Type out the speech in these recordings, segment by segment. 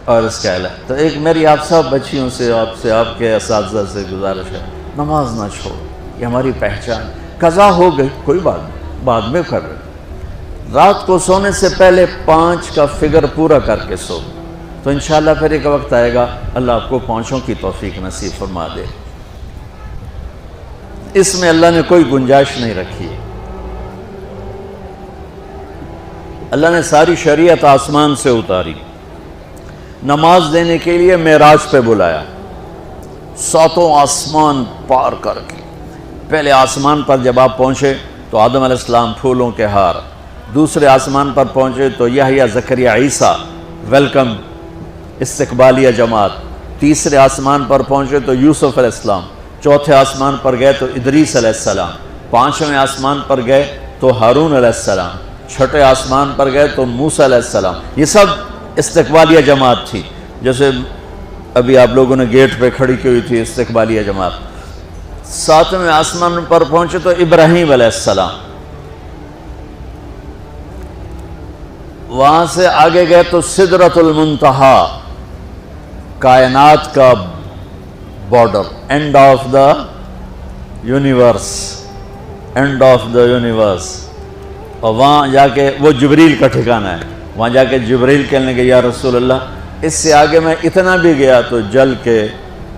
اور اس کا علاج. تو ایک میری آپ سب بچیوں سے آپ کے اساتذہ سے گزارش ہے، نماز نہ چھوڑو، یہ ہماری پہچان. قضا ہو گئی کوئی بات نہیں، بعد میں کر رہے. رات کو سونے سے پہلے 5 کا فگر پورا کر کے سو، تو انشاءاللہ پھر ایک وقت آئے گا اللہ آپ کو 5 کی توفیق نصیب فرما دے. اس میں اللہ نے کوئی گنجائش نہیں رکھی. اللہ نے ساری شریعت آسمان سے اتاری، نماز دینے کے لیے معراج پہ بلایا، 7 آسمان پار کر کے. پہلے آسمان پر جب آپ پہنچے تو آدم علیہ السلام پھولوں کے ہار، دوسرے آسمان پر پہنچے تو یحییٰ زکریا عیسیٰ ویلکم استقبالیہ جماعت، تیسرے آسمان پر پہنچے تو یوسف علیہ السلام، چوتھے آسمان پر گئے تو ادریس علیہ السلام، 5ویں آسمان پر گئے تو ہارون علیہ السلام، 6 آسمان پر گئے تو موسیٰ علیہ السلام. یہ سب استقبالیہ جماعت تھی. جیسے ابھی آپ لوگوں نے گیٹ پہ کھڑی کی ہوئی تھی استقبالیہ جماعت. 7ویں آسمان پر پہنچے تو ابراہیم علیہ السلام، وہاں سے آگے گئے تو سدرۃ المنتہا، کائنات کا border, and of the universe, and of the universe. اور وہاں جا کے وہ جبریل کا ٹھکانہ ہے، وہاں جا کے جبریل کہنے کہ یا رسول اللہ اس سے آگے میں اتنا بھی گیا تو جل کے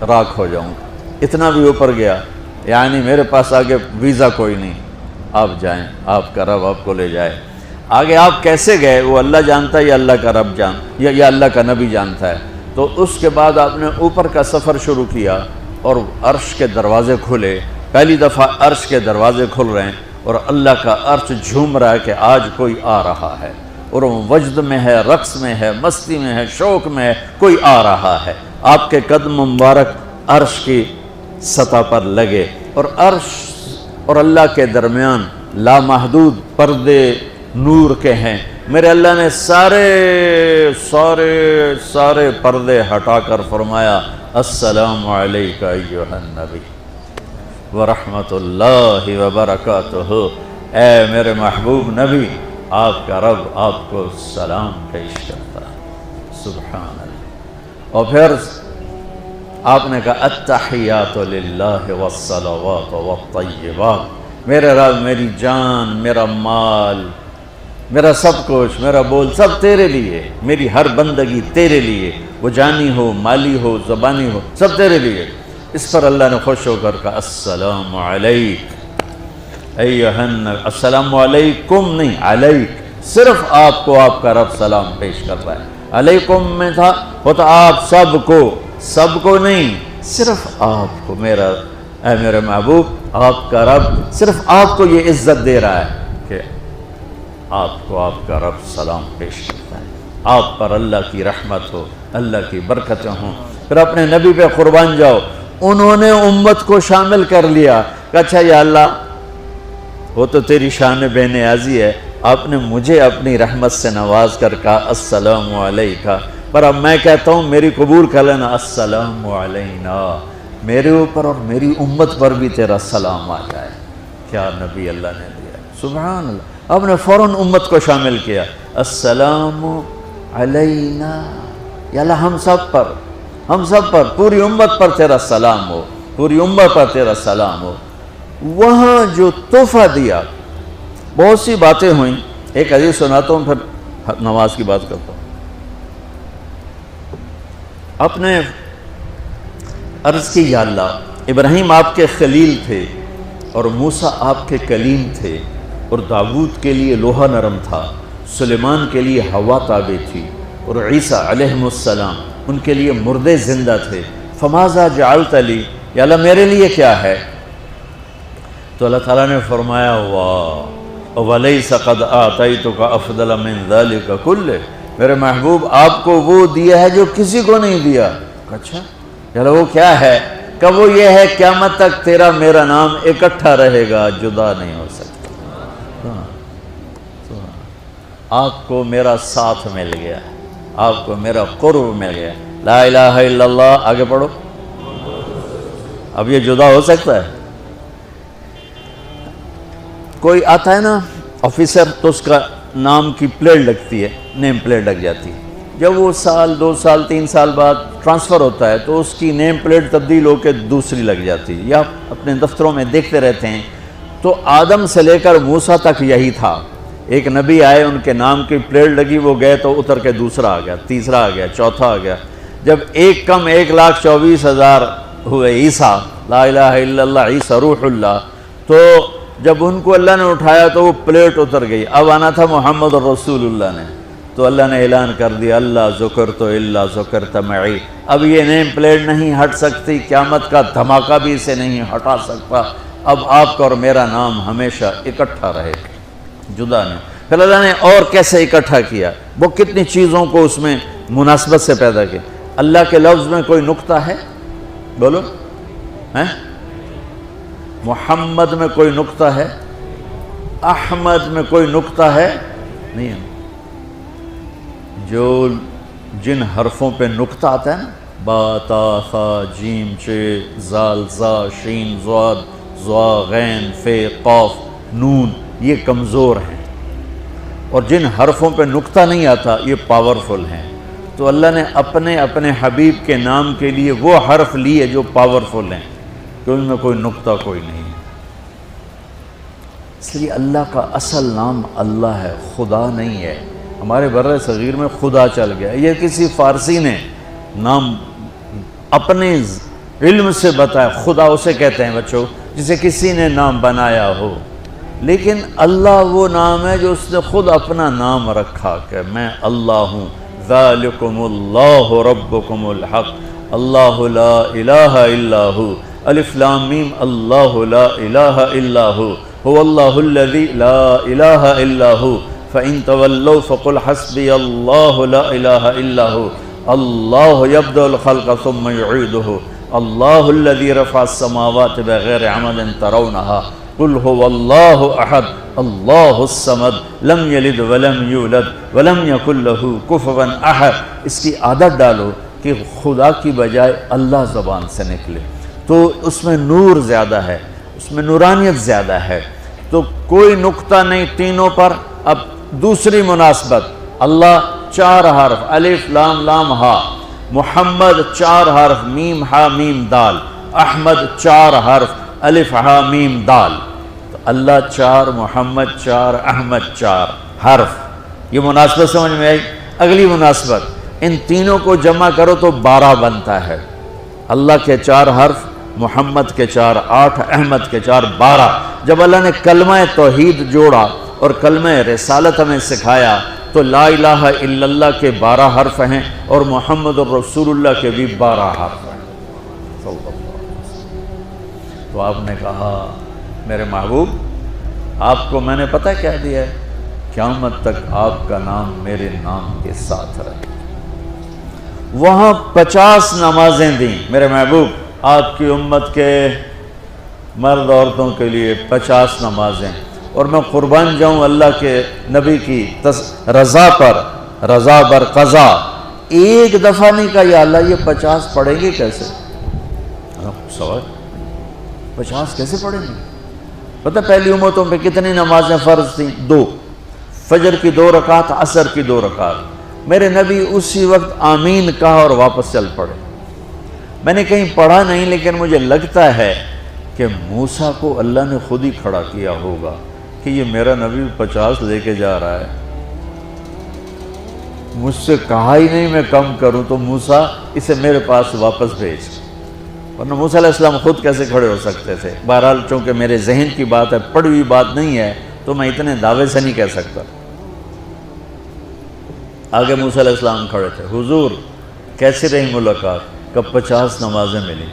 راکھ ہو جاؤں گا، اتنا بھی اوپر گیا یعنی میرے پاس آگے ویزا کوئی نہیں، آپ جائیں، آپ کا رب آپ کو لے جائے. آگے آپ کیسے گئے وہ اللہ جانتا ہے یا اللہ کا رب یا اللہ کا نبی جانتا ہے. تو اس کے بعد آپ نے اوپر کا سفر شروع کیا اور عرش کے دروازے کھلے. پہلی دفعہ عرش کے دروازے کھل رہے ہیں اور اللہ کا عرش جھوم رہا ہے کہ آج کوئی آ رہا ہے، اور وہ وجد میں ہے، رقص میں ہے، مستی میں ہے، شوق میں ہے، کوئی آ رہا ہے. آپ کے قدم مبارک عرش کی سطح پر لگے اور عرش اور اللہ کے درمیان لامحدود پردے نور کے ہیں. میرے اللہ نے سارے پردے ہٹا کر فرمایا السلام علیکہ ایھا النبی ورحمۃ اللہ وبرکاتہ. اے میرے محبوب نبی، آپ کا رب آپ کو سلام پیش کرتا ہے. سبحان اللہ. اور پھر آپ نے کہا التحیات للہ والصلوات والطیبات. میرے رب، میری جان، میرا مال، میرا سب کچھ، میرا بول سب تیرے لیے، میری ہر بندگی تیرے لیے، وہ جانی ہو، مالی ہو، زبانی ہو، سب تیرے لیے. اس پر اللہ نے خوش ہو کر کہا السلام علیک ایھا النبی. السلام علیکم نہیں، علیک. صرف آپ کو آپ کا رب سلام پیش کر رہا ہے. علیکم میں تھا وہ تو آپ سب کو نہیں، صرف آپ کو. اے میرے محبوب، آپ کا رب صرف آپ کو یہ عزت دے رہا ہے کہ آپ کو آپ کا رب سلام پیش کرتا ہے. آپ پر اللہ کی رحمت ہو، اللہ کی برکتیں ہوں. پھر اپنے نبی پہ قربان جاؤ. انہوں نے امت کو شامل کر لیا کہ اچھا یا اللہ وہ تو تیری شان بے نیازی ہے، آپ نے مجھے اپنی رحمت سے نواز کر کہا السلام علیکہ، پر اب میں کہتا ہوں میری قبول کر لینا السلام علینا، میرے اوپر اور میری امت پر بھی تیرا سلام آ جائے. کیا نبی اللہ نے دیا، سبحان اللہ. آپ نے فوراً امت کو شامل کیا. السلام علینا، یا اللہ ہم سب پر پوری امت پر تیرا سلام ہو، پوری امت پر تیرا سلام ہو. وہاں جو تحفہ دیا، بہت سی باتیں ہوئیں. ایک حدیث سناتا ہوں پھر نماز کی بات کرتا ہوں. آپ نے عرض کی یا اللہ ابراہیم آپ کے خلیل تھے اور موسیٰ آپ کے کلیم تھے، اور داؤد کے لیے لوہا نرم تھا، سلیمان کے لیے ہوا تابع تھی، اور عیسیٰ علیہ السلام ان کے لیے مردے زندہ تھے. فماذا جعلت لی، یا اللہ میرے لیے کیا ہے؟ تو اللہ تعالیٰ نے فرمایا واہ ولیس قد آتیتک افضل من ذلک کلہ، میرے محبوب آپ کو وہ دیا ہے جو کسی کو نہیں دیا. اچھا یا اللہ وہ کیا ہے؟ کہ وہ یہ ہے قیامت تک تیرا میرا نام اکٹھا رہے گا، جدا نہیں ہو سکتا. آپ کو میرا ساتھ مل گیا، آپ کو میرا قرب مل گیا. لا الہ الا اللہ، آگے پڑھو. اب یہ جدا ہو سکتا ہے؟ کوئی آتا ہے نا آفیسر تو اس کا نام کی پلیٹ لگتی ہے، نیم پلیٹ لگ جاتی ہے. جب وہ سال 2 سال 3 سال بعد ٹرانسفر ہوتا ہے تو اس کی نیم پلیٹ تبدیل ہو کے دوسری لگ جاتی ہے، یا اپنے دفتروں میں دیکھتے رہتے ہیں۔ تو آدم سے لے کر موسیٰ تک یہی تھا، ایک نبی آئے، ان کے نام کی پلیٹ لگی، وہ گئے تو اتر کے دوسرا آ گیا، تیسرا آ گیا، چوتھا آ گیا۔ جب ایک کم 1,24,000 ہوئے عیسیٰ، لا الہ الا اللہ عیسیٰ روح اللہ، تو جب ان کو اللہ نے اٹھایا تو وہ پلیٹ اتر گئی، اب آنا تھا محمد رسول اللہ نے، تو اللہ نے اعلان کر دیا اللہ ذکرت الا ذکرت معی، اب یہ نیم پلیٹ نہیں ہٹ سکتی، قیامت کا دھماکہ بھی اسے نہیں ہٹا سکتا، اب آپ کا اور میرا نام ہمیشہ اکٹھا رہے، جدا نہیں۔ پھر اللہ نے اور کیسے اکٹھا کیا، وہ کتنی چیزوں کو اس میں مناسبت سے پیدا کیا۔ اللہ کے لفظ میں کوئی نقطہ ہے؟ بولو، ہیں؟ محمد میں کوئی نقطہ ہے؟ احمد میں کوئی نقطہ ہے؟ نہیں ہے۔ جو جن حرفوں پہ نقطہ آتا ہے نا، با تا ثا جیم چے زال زا شین ضاد ضا غین فے قاف نون، یہ کمزور ہیں، اور جن حرفوں پہ نقطہ نہیں آتا یہ پاورفل ہیں۔ تو اللہ نے اپنے حبیب کے نام کے لیے وہ حرف لیے جو پاورفل ہیں، کہ ان میں کوئی نقطہ کوئی نہیں ہے۔ اس لیے اللہ کا اصل نام اللہ ہے، خدا نہیں ہے۔ ہمارے بر صغیر میں خدا چل گیا، یہ کسی فارسی نے نام اپنے علم سے بتایا، خدا اسے کہتے ہیں بچوں جسے کسی نے نام بنایا ہو، لیکن اللہ وہ نام ہے جو اس نے خود اپنا نام رکھا کہ میں اللہ ہوں، ذالکم اللہ ربکم الحق اللہ لا الہ الا ہو، الف لام میم اللہ لا الہ الا ہو، هو اللہ الذی لا الہ الا ہو، فَإِن تَوَلَّوْا فَقُلْ حَسْبِيَ اللَّهُ لَا إِلَهَ إِلَّا هُوَ اللَّهُ يَبْدَأُ الْخَلْقَ ثُمَّ يُعِيدُهُ اللَّهُ الَّذِي رَفَعَ السَّمَاوَاتِ بِغَيْرِ عَمَدٍ تَرَوْنَهَا قُلْ هُوَ اللَّهُ أَحَدٌ اللَّهُ الصَّمَدُ لَمْ يَلِدْ وَلَمْ يُولَدْ وَلَمْ يَكُنْ لَهُ كُفُوًا أَحَدٌ۔ اس کی عادت ڈالو کہ خدا کی بجائے اللہ زبان سے نکلے، تو اس میں نور زیادہ ہے، اس میں نورانیت زیادہ ہے۔ تو کوئی نقطہ نہیں تینوں پر۔ اب دوسری مناسبت، اللہ 4 حرف، الف لام لام ہا، محمد 4 حرف، میم ہا میم دال، احمد 4 حرف، الف ہا میم دال، تو اللہ 4، محمد 4، احمد 4 حرف۔ یہ مناسبت سمجھ میں آئی؟ اگلی مناسبت، ان تینوں کو جمع کرو تو 12 بنتا ہے۔ اللہ کے 4 حرف، محمد کے 4 8، احمد کے 4 12۔ جب اللہ نے کلمہ توحید جوڑا اور کلمہ رسالت ہمیں سکھایا تو لا الہ الا اللہ کے 12 حرف ہیں اور محمد الرسول اللہ کے بھی 12 حرف ہیں۔ تو آپ نے کہا میرے محبوب آپ کو میں نے پتہ کیا دیا ہے؟ قیامت تک آپ کا نام میرے نام کے ساتھ رہے۔ وہاں 50 نمازیں دیں میرے محبوب، آپ کی امت کے مرد عورتوں کے لیے 50 نمازیں، اور میں قربان جاؤں اللہ کے نبی کی رضا پر، رضا بر قضا۔ ایک دفعہ نہیں کہا یا اللہ یہ 50 پڑھیں گے کیسے؟ سوال 50 کیسے پڑھیں گے؟ پتہ پہلی امتوں پہ کتنی نمازیں فرض تھیں؟ 2، فجر کی 2 رکعت، عصر کی 2 رکعت۔ میرے نبی اسی وقت آمین کہا اور واپس چل پڑے۔ میں نے کہیں پڑھا نہیں، لیکن مجھے لگتا ہے کہ موسیٰ کو اللہ نے خود ہی کھڑا کیا ہوگا کہ یہ میرا نبی 50 لے کے جا رہا ہے، مجھ سے کہا ہی نہیں میں کم کروں، تو موسیٰ اسے میرے پاس واپس بھیج۔ ورنہ موسیٰ علیہ السلام خود کیسے کھڑے ہو سکتے تھے؟ بہرحال چونکہ میرے ذہن کی بات ہے، پڑھی ہوئی بات نہیں ہے، تو میں اتنے دعوے سے نہیں کہہ سکتا۔ آگے موسیٰ علیہ السلام کھڑے تھے، حضور کیسی رہی ملاقات؟ کب 50 نمازیں ملی؟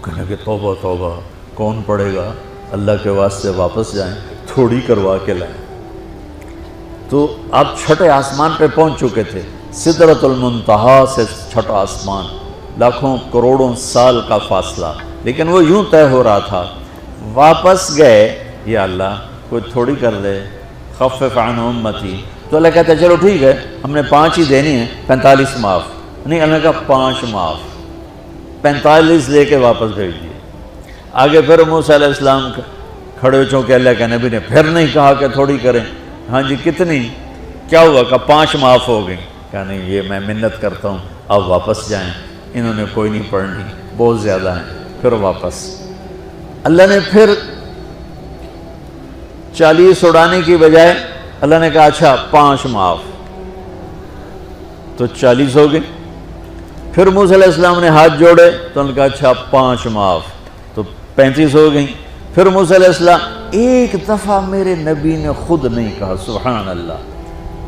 کہنے کہ توبہ توبہ، کون پڑھے گا؟ اللہ کے واسطے واپس جائیں، تھوڑی کروا کے لائیں۔ تو آپ چھٹے آسمان پہ پہنچ چکے تھے، سدرۃ المنتہا سے چھٹا آسمان، لاکھوں کروڑوں سال کا فاصلہ، لیکن وہ یوں طے ہو رہا تھا۔ واپس گئے، یا اللہ کوئی تھوڑی کر دے، خفف عن امتی، تو اللہ کہتا ہے چلو ٹھیک ہے، ہم نے 5 ہی دینی ہیں، 45 معاف نہیں۔ اللہ کا 5 معاف، 45 لے کے واپس بھیج دیے۔ آگے پھر موسیٰ علیہ السلام کھڑے ہو، چونکہ اللہ کے نبی نے پھر نہیں کہا کہ تھوڑی کریں۔ ہاں جی کتنی؟ کیا ہوا؟ کہ 5 معاف ہو گئیں۔ کہا نہیں یہ میں منت کرتا ہوں آپ واپس جائیں، انہوں نے کوئی نہیں پڑھنی، بہت زیادہ ہیں، پھر واپس۔ اللہ نے پھر 40 اڑانے کی بجائے اللہ نے کہا اچھا 5 معاف، تو 40 ہو گئے۔ پھر موسیٰ علیہ السلام نے ہاتھ جوڑے تو انہوں نے کہا اچھا 5 معاف، تو 35 ہو گئیں۔ پھر موسیٰ علیہ السلام ایک دفعہ میرے نبی نے خود نہیں کہا سبحان اللہ،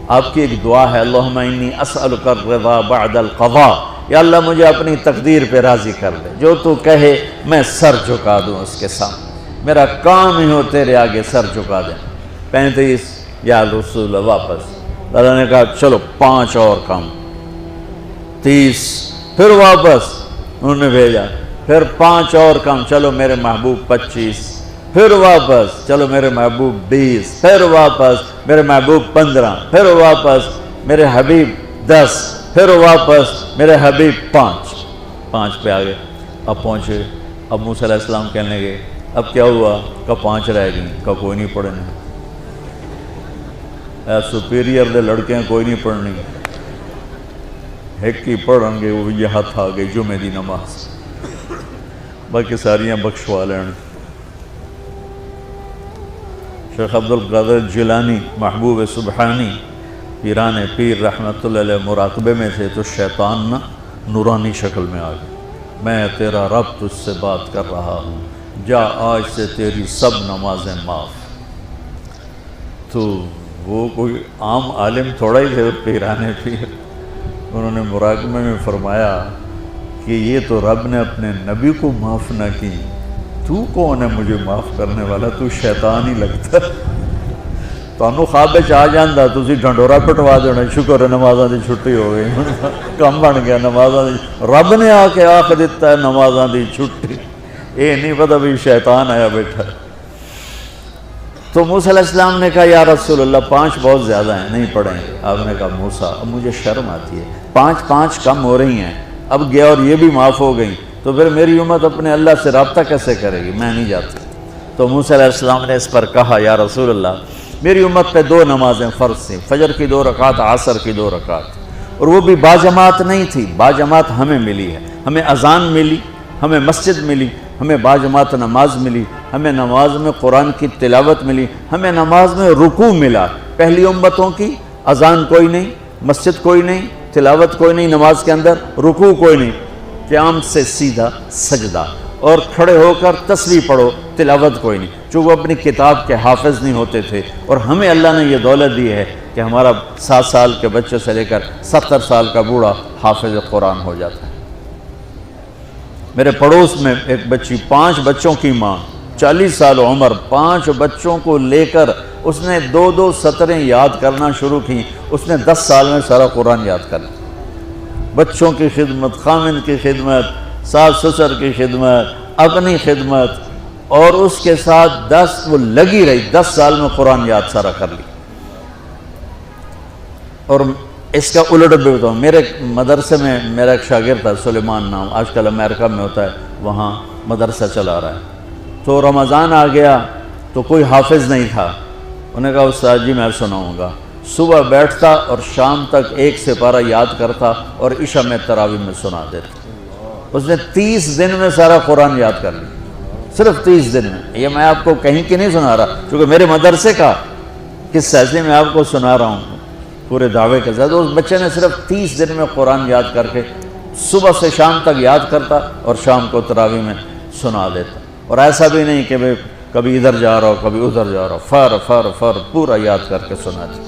آپ کی ایک دعا ہے اللہم انی اسألک الرضا بعد القضاء، یا اللہ مجھے اپنی تقدیر پہ راضی کر لے، جو تو کہے میں سر جھکا دوں اس کے سامنے، میرا کام ہی ہو تیرے آگے سر جھکا دیں۔ 35 یا رسول اللہ واپس، اللہ نے کہا چلو 5 اور کم، 30 پھر واپس انہوں نے بھیجا، پھر 5 اور کم، چلو میرے محبوب 25، پھر واپس چلو میرے محبوب 20، پھر واپس میرے محبوب 15، پھر واپس میرے حبیب 10، پھر واپس میرے حبیب 5 پہ آگئے۔ اب پہنچے، اب موسیٰ علیہ السلام کہنے گئے اب کیا ہوا؟ کہ 5 رہ گئیں، کہ کوئی نہیں پڑھنے، سپیریئر دے لڑکے ہیں کوئی نہیں پڑھنی، ایک ہی پڑھیں گے وہ یہ ہاتھ آ گئی جمعے دی نماز، باقی ساریاں بخشوا لین۔ شیخ عبدالقادر جیلانی محبوب سبحانی پیران پیر رحمت اللہ علیہ مراقبے میں تھے تو شیطان نا نورانی شکل میں آ گیا، میں تیرا رب تجھ سے بات کر رہا ہوں، جا آج سے تیری سب نمازیں معاف۔ تو وہ کوئی عام عالم تھوڑا ہی تھے پیران پیر، انہوں نے مراقبے میں فرمایا کہ یہ تو رب نے اپنے نبی کو معاف نہ کی، تو کون ہے مجھے معاف کرنے والا؟ تو شیطان ہی لگتا ہے، تانوں خواب وچ آ جاندا تسی ڈھنڈورا پٹوا دینا، شکر ہے نمازاں دی چھٹی ہو گئی، کم بن گیا نمازاں دی، رب نے آ کے آکھ دیتا ہے نمازاں دی چھٹی، یہ نہیں پتہ بھی شیطان آیا بیٹھا۔ تو موسیٰ علیہ السلام نے کہا یا رسول اللہ 5 بہت زیادہ ہیں، نہیں پڑھیں گے۔ آپ نے کہا موسیٰ اب مجھے شرم آتی ہے، 5 کم ہو رہی ہیں، اب گیا اور یہ بھی معاف ہو گئیں تو پھر میری امت اپنے اللہ سے رابطہ کیسے کرے گی؟ میں نہیں جاتا۔ تو موسیٰ علیہ السلام نے اس پر کہا یا رسول اللہ میری امت پہ 2 نمازیں فرض تھیں، فجر کی 2 رکعت، عصر کی 2 رکعت، اور وہ بھی باجماعت نہیں تھی، باجماعت ہمیں ملی ہے، ہمیں اذان ملی، ہمیں مسجد ملی، ہمیں باجماعت نماز ملی، ہمیں نماز میں قرآن کی تلاوت ملی، ہمیں نماز میں رکوع ملا۔ پہلی امتوں کی اذان کوئی نہیں، مسجد کوئی نہیں، تلاوت کوئی نہیں، نماز کے اندر رکوع کوئی نہیں، قیام سے سیدھا سجدہ، اور کھڑے ہو کر تسبیح پڑھو، تلاوت کوئی نہیں، چونکہ وہ اپنی کتاب کے حافظ نہیں ہوتے تھے۔ اور ہمیں اللہ نے یہ دولت دی ہے کہ ہمارا 7 سال کے بچے سے لے کر 70 سال کا بوڑھا حافظ قرآن ہو جاتا ہے۔ میرے پڑوس میں ایک بچی، 5 بچوں کی ماں، 40 سال عمر، 5 بچوں کو لے کر اس نے 2 سطریں یاد کرنا شروع کی، اس نے 10 سال میں سارا قرآن یاد کر لیا۔ بچوں کی خدمت، خامند کی خدمت، ساس سسر کی خدمت، اپنی خدمت، اور اس کے ساتھ وہ لگی رہی، 10 سال میں قرآن یاد سارا کر لی۔ اور اس کا الٹ بھی بتاؤں، میرے مدرسے میں میرا ایک شاگرد تھا سلیمان نام، آج کل امریکہ میں ہوتا ہے، وہاں مدرسہ چلا رہا ہے۔ تو رمضان آ گیا تو کوئی حافظ نہیں تھا، انہوں نے کہا استاد جی میں سناؤں گا۔ صبح بیٹھتا اور شام تک 1 سپارہ یاد کرتا اور عشاء میں تراویح میں سنا دیتا۔ اس نے 30 دن میں سارا قرآن یاد کر لیا، صرف 30 دن میں۔ یہ میں آپ کو کہیں کی نہیں سنا رہا، کیونکہ میرے مدرسے کا قصہ ایسے میں آپ کو سنا رہا ہوں پورے دعوے کے ساتھ۔ اس بچے نے صرف 30 دن میں قرآن یاد کر کے صبح سے شام تک یاد کرتا اور شام کو تراویح میں سنا دیتا، اور ایسا بھی نہیں کہ کبھی ادھر جا رہا ہو کبھی ادھر جا رہا ہو، فر پورا یاد کر کے سناتی۔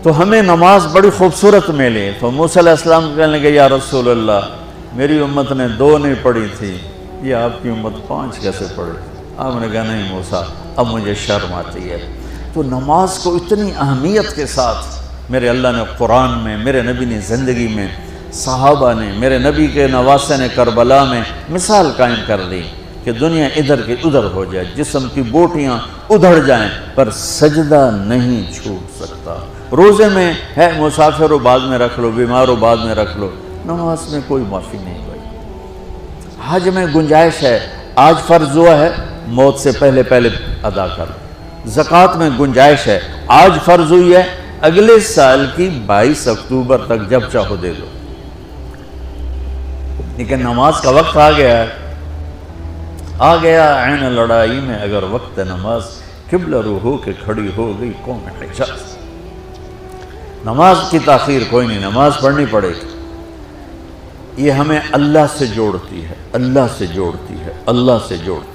تو ہمیں نماز بڑی خوبصورت ملی۔ تو موسیٰ علیہ السلام کہنے لگے یا رسول اللہ میری امت نے 2 نہیں پڑھی تھی، یہ آپ کی امت 5 کیسے پڑھی؟ آپ نے کہا نہیں موسیٰ اب مجھے شرم آتی ہے۔ تو نماز کو اتنی اہمیت کے ساتھ میرے اللہ نے قرآن میں، میرے نبی نے زندگی میں، صحابہ نے، میرے نبی کے نواسے نے کربلا میں مثال قائم کر دی کہ دنیا ادھر کی ادھر ہو جائے، جسم کی بوٹیاں ادھڑ جائیں پر سجدہ نہیں چھوٹ سکتا۔ روزے میں ہے مسافر ہو بعد میں رکھ لو، بیمار ہو بعد میں رکھ لو، نماز میں کوئی معافی نہیں ہوئی۔ حج میں گنجائش ہے، آج فرض ہوا ہے موت سے پہلے ادا کر لو۔ زکوٰۃ میں گنجائش ہے، آج فرض ہوئی ہے اگلے سال کی 22 اکتوبر تک جب چاہو دے دو، لیکن نماز کا وقت آ گیا ہے، آ گیا عین لڑائی میں اگر وقت نماز، قبلہ رو ہو کے کھڑی ہو گئی قوم حجاز۔ نماز کی تاخیر کوئی نہیں، نماز پڑھنی پڑے گی۔ یہ ہمیں اللہ سے جوڑتی ہے، اللہ سے جوڑتی ہے، اللہ سے جوڑتی ہے۔